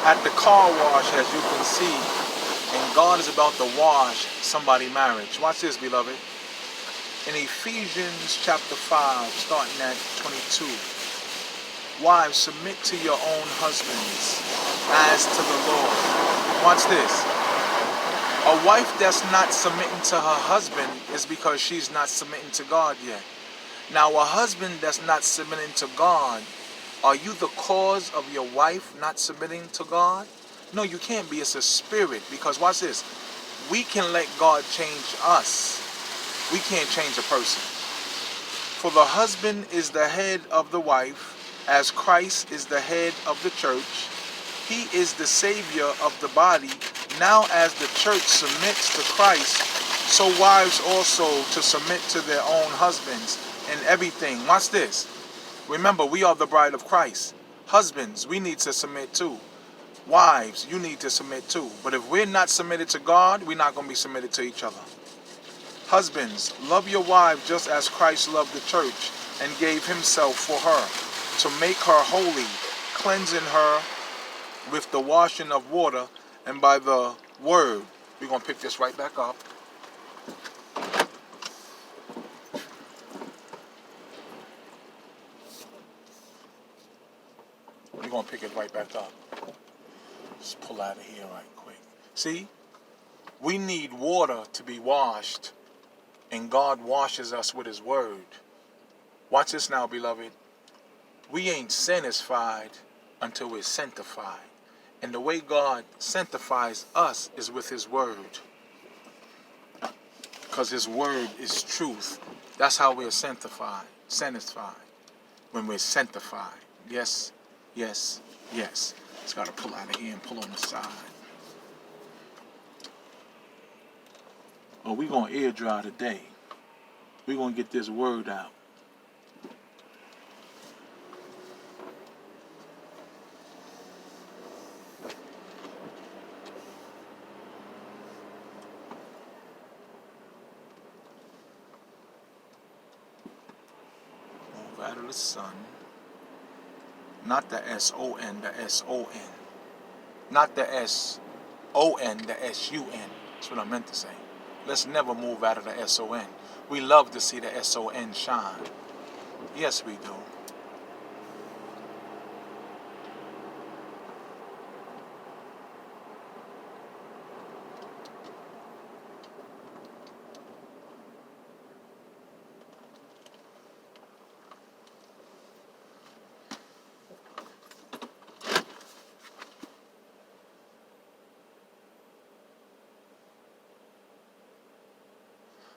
At the car wash, as you can see, and God is about to wash somebody's marriage. Watch this, beloved. In Ephesians chapter 5, starting at 22. Wives, submit to your own husbands as to the Lord. Watch this. A wife that's not submitting to her husband is because she's not submitting to God yet. Now, a husband that's not submitting to God, are you the cause of your wife not submitting to God? No, you can't be. It's a spirit. Because watch this. We can let God change us. We can't change a person. For the husband is the head of the wife, as Christ is the head of the church. He is the Savior of the body. Now as the church submits to Christ, so wives also to submit to their own husbands in everything. Watch this. Remember, we are the bride of Christ. Husbands, we need to submit too. Wives, you need to submit too. But if we're not submitted to God, we're not going to be submitted to each other. Husbands, love your wives just as Christ loved the church and gave himself for her, to make her holy, cleansing her with the washing of water and by the word. We're going to pick this right back up. We're going to pick it right back up. Just pull out of here right quick. See, we need water to be washed, and God washes us with his word. Watch this now, beloved. We ain't sanctified until we're sanctified. And the way God sanctifies us is with his word. Because his word is truth. That's how we're sanctified. Satisfied. When we're sanctified. Yes, yes, yes. Just got to pull out of here and pull on the side. Oh, we're going to air dry today. We're going to get this word out. Move out of the sun. Not the S-O-N, the S-O-N. Not the S-O-N, the S-U-N. That's what I meant to say. Let's never move out of the S-O-N. We love to see the S-O-N shine. Yes, we do.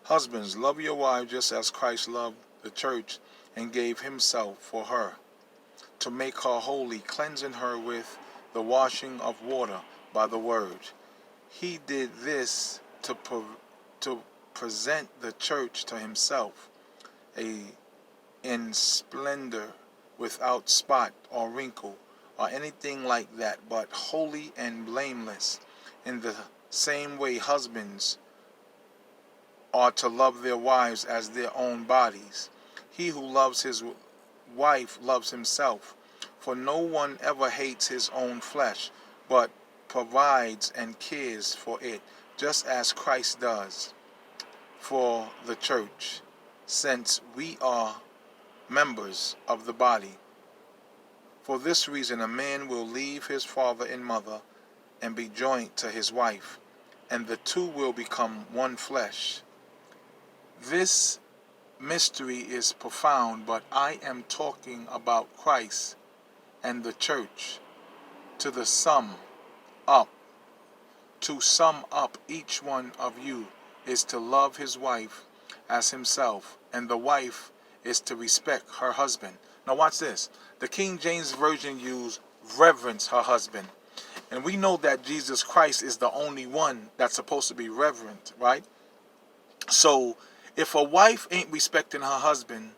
Husbands, love your wife just as Christ loved the church and gave himself for her, to make her holy, cleansing her with the washing of water by the word. He did this to present the church to himself, in splendor, without spot or wrinkle or anything like that, but holy and blameless. In the same way, husbands are to love their wives as their own bodies. He who loves his wife loves himself. For no one ever hates his own flesh, but provides and cares for it, just as Christ does for the church, since we are members of the body. For this reason, a man will leave his father and mother and be joined to his wife, and the two will become one flesh. This mystery is profound, but I am talking about Christ and the church. To sum up, each one of you is to love his wife as himself, and the wife is to respect her husband. Now watch this. The King James Version used reverence her husband. And we know that Jesus Christ is the only one that's supposed to be reverent, right? So if a wife ain't respecting her husband,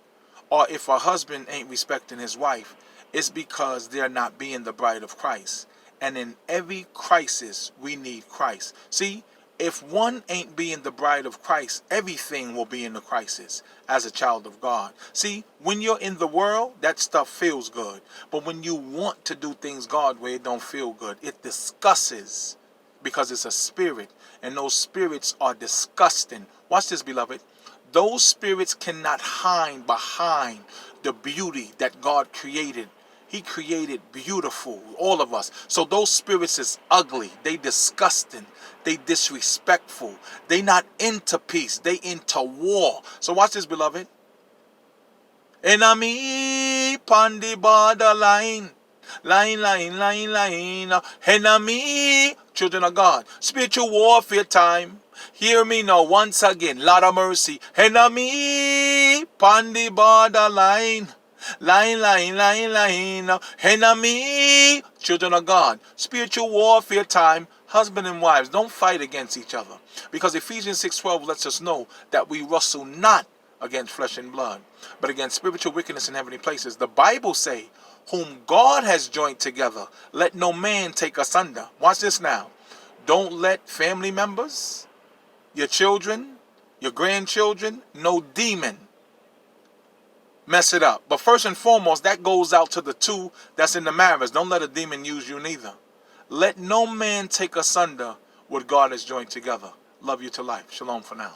or if a husband ain't respecting his wife, it's because they're not being the bride of Christ. And in every crisis, we need Christ. See, If one ain't being the bride of Christ, everything will be in the crisis as a child of God. See, when you're in the world, that stuff feels good. But when you want to do things God way, it don't feel good. It disgusts because it's a spirit. And those spirits are disgusting. Watch this, beloved. Those spirits cannot hide behind the beauty that God created. He created beautiful, all of us. So those spirits is ugly. They disgusting. They disrespectful. They not into peace. They into war. So watch this, beloved. Enemy pon the borderline. Line. Enemy, children of God. Spiritual warfare time. Hear me now once again. Lord of mercy. Enemy pon the borderline. Line. Enemy, children of God. Spiritual warfare time. Husband and wives, don't fight against each other. Because Ephesians 6:12 lets us know that we wrestle not against flesh and blood, but against spiritual wickedness in heavenly places. The Bible say, whom God has joined together, let no man take asunder. Watch this now. Don't let family members, your children, your grandchildren, no demon mess it up. But first and foremost, that goes out to the two that's in the marriage. Don't let a demon use you neither. Let no man take asunder what God has joined together. Love you to life. Shalom for now.